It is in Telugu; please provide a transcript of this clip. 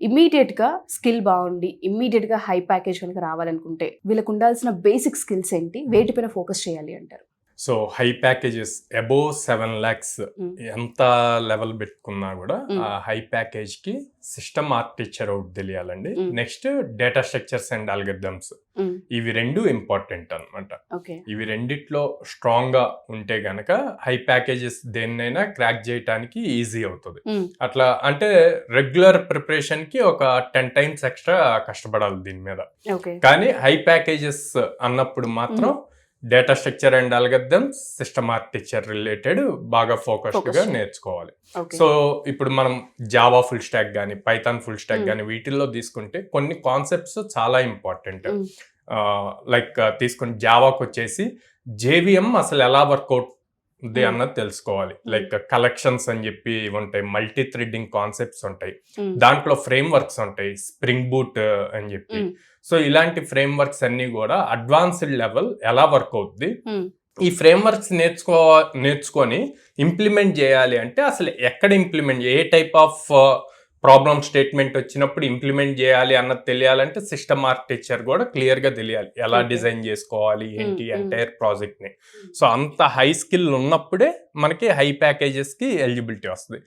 ఇమ్మీడియట్గా స్కిల్ బాగుండి ఇమ్మీడియట్గా హై ప్యాకేజ్ కనుక రావాలనుకుంటే వీళ్ళకు ఉండాల్సిన బేసిక్ స్కిల్స్ ఏంటి, వేటిపైన ఫోకస్ చేయాలి అంటారు? So high packages above 7 lakhs ఎంత లెవెల్ పెట్టుకున్నా కూడా ఆ హై ప్యాకేజ్ కి సిస్టమ్ ఆర్కిటెక్చర్ ఒకటి తెలియాలండి. Next data structures and algorithms, ఇవి రెండు ఇంపార్టెంట్ అనమాట. ఇవి రెండిట్లో స్ట్రాంగ్ గా ఉంటే గనక హై ప్యాకేజెస్ దేన్నైనా క్రాక్ చేయడానికి ఈజీ అవుతుంది. అట్లా అంటే రెగ్యులర్ ప్రిపరేషన్ కి ఒక 10 times ఎక్స్ట్రా కష్టపడాలి దీని మీద. కానీ హై ప్యాకేజెస్ అన్నప్పుడు మాత్రం data structure and algorithms, system architecture related బాగా ఫోకస్డ్ గా నేర్చుకోవాలి. సో ఇప్పుడు మనం జావా ఫుల్ స్టాక్ కానీ పైథాన్ ఫుల్ స్టాక్ కానీ వీటిల్లో తీసుకుంటే కొన్ని కాన్సెప్ట్స్ చాలా ఇంపార్టెంట్. లైక్ తీసుకుని జావాకి వచ్చేసి జేవిఎం అసలు ఎలా వర్కౌట్ ఉంది అన్నది తెలుసుకోవాలి. లైక్ కలెక్షన్స్ అని చెప్పి ఉంటాయి, మల్టీ థ్రెడ్డింగ్ కాన్సెప్ట్స్ ఉంటాయి, దాంట్లో ఫ్రేమ్ వర్క్స్ ఉంటాయి, స్ప్రింగ్ బూట్ అని చెప్పి. సో ఇలాంటి ఫ్రేమ్ వర్క్స్ అన్ని కూడా అడ్వాన్స్డ్ లెవెల్ ఎలా వర్క్ అవుతుంది, ఈ ఫ్రేమ్ వర్క్స్ నేర్చుకొని ఇంప్లిమెంట్ చేయాలి అంటే అసలు ఎక్కడ implement, A type of problem statement వచ్చినప్పుడు ఇంప్లిమెంట్ చేయాలి అన్నది తెలియాలంటే సిస్టమ్ ఆర్కిటెక్చర్ కూడా క్లియర్ గా తెలియాలి, ఎలా డిజైన్ చేసుకోవాలి ఏంటి ఎంటైర్ ప్రాజెక్ట్ ని. సో అంత హై స్కిల్ ఉన్నప్పుడే మనకి హై ప్యాకేజెస్ కి ఎలిజిబిలిటీ వస్తుంది.